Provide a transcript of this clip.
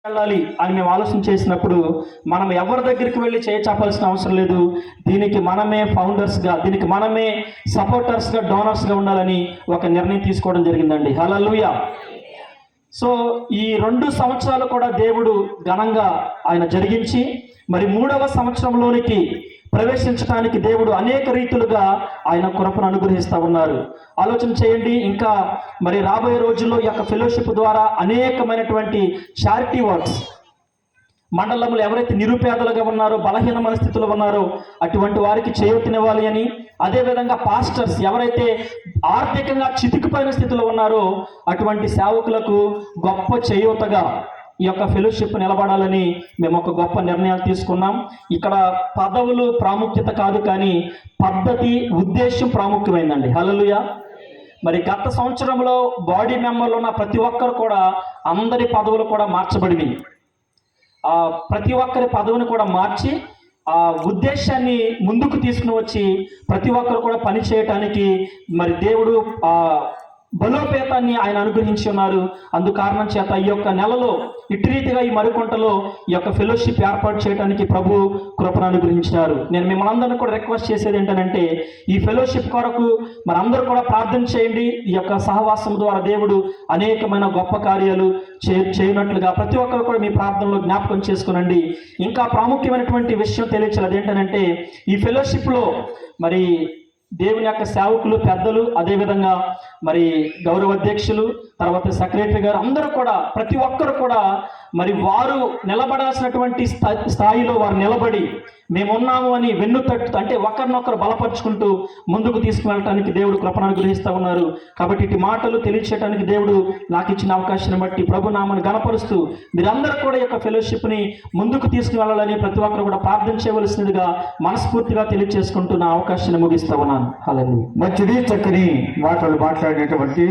వెళ్ళాలి అని మేము ఆలోచన చేసినప్పుడు మనం ఎవరి దగ్గరికి వెళ్ళి చేయించాల్సిన అవసరం లేదు. దీనికి మనమే ఫౌండర్స్గా, దీనికి మనమే సపోర్టర్స్గా, డోనర్స్గా ఉండాలని ఒక నిర్ణయం తీసుకోవడం జరిగిందండి. హల్లెలూయా. సో ఈ 2 సంవత్సరాలు కూడా దేవుడు ఘనంగా ఆయన జరిగించి మరి 3వ సంవత్సరంలోనికి ప్రవేశించడానికి దేవుడు అనేక రీతులుగా ఆయన కృపను అనుగ్రహిస్తూ ఉన్నారు. ఆలోచన చేయండి. ఇంకా మరి రాబోయే రోజుల్లో ఈ యొక్క ఫెలోషిప్ ద్వారా అనేకమైనటువంటి చారిటీ వర్క్స్, మండలంలో ఎవరైతే నిరుపేదలుగా ఉన్నారో, బలహీన మనస్థితులు ఉన్నారో అటువంటి వారికి చేయూతనివ్వాలి అని, అదేవిధంగా పాస్టర్స్ ఎవరైతే ఆర్థికంగా చితికిపోయిన స్థితిలో ఉన్నారో అటువంటి సేవకులకు గొప్ప చేయూతగా ఈ యొక్క ఫెలోషిప్ నిలబడాలని మేము ఒక గొప్ప నిర్ణయాలు తీసుకున్నాం. ఇక్కడ పదవులు ప్రాముఖ్యత కాదు, కానీ పద్ధతి, ఉద్దేశం ప్రాముఖ్యమైందండి. హల్లెలూయా. మరి గత సంవత్సరంలో బాడీ మెంబర్లు ఉన్న ప్రతి ఒక్కరు కూడా అందరి పదవులు కూడా మార్చబడినవి. ప్రతి ఒక్కరి పదవిని కూడా మార్చి ఆ ఉద్దేశాన్ని ముందుకు తీసుకుని వచ్చి ప్రతి ఒక్కరు కూడా పని చేయటానికి మరి దేవుడు బలోపేతాన్ని ఆయన అనుగ్రహించి ఉన్నారు. అందు కారణం చేత ఈ యొక్క నెలలో ఇటు రీతిగా ఈ మరికొంటలో ఈ యొక్క ఫెలోషిప్ ఏర్పాటు చేయడానికి ప్రభు కృపను అనుగ్రహించినారు. నేను మిమ్మల్ని అందరినీ కూడా రిక్వెస్ట్ చేసేది ఏంటంటే ఈ ఫెలోషిప్ కొరకు మరి అందరూ కూడా ప్రార్థన చేయండి. ఈ యొక్క సహవాసం ద్వారా దేవుడు అనేకమైన గొప్ప కార్యాలు చేయనట్లుగా ప్రతి ఒక్కరు కూడా మీ ప్రార్థనలో జ్ఞాపకం చేసుకునండి. ఇంకా ప్రాముఖ్యమైనటువంటి విషయం తెలియచేయాలి. అదేంటంటే ఈ ఫెలోషిప్లో మరి దేవుని యొక్క సేవకులు, పెద్దలు, అదేవిధంగా మరి గౌరవ అధ్యక్షులు, తర్వాత సెక్రటరీ గారు అందరూ కూడా ప్రతి ఒక్కరు కూడా మరి వారు నిలబడాల్సినటువంటి స్థాయిలో వారు నిలబడి మేమున్నాము అని వెన్నుతట్టు, అంటే ఒకరినొకరు బలపరుచుకుంటూ ముందుకు తీసుకువెళ్ళటానికి దేవుడు కృపను అనుగ్రహిస్తూ ఉన్నారు. కాబట్టి ఇటు మాటలు తెలియచేయడానికి దేవుడు నాకు ఇచ్చిన అవకాశాన్ని బట్టి ప్రభు నామని గణపరుస్తూ మీరందరూ కూడా ఈ యొక్క ఫెలోషిప్ని ముందుకు తీసుకువెళ్ళాలని ప్రతి ఒక్కరు కూడా ప్రార్థన చేయవలసినదిగా మనస్ఫూర్తిగా తెలియచేసుకుంటూ నా అవకాశాన్ని ముగిస్తూ ఉన్నాను. హల్లెలూయా. మంచిది, చక్కని మాటలు మాట్లాడినటువంటి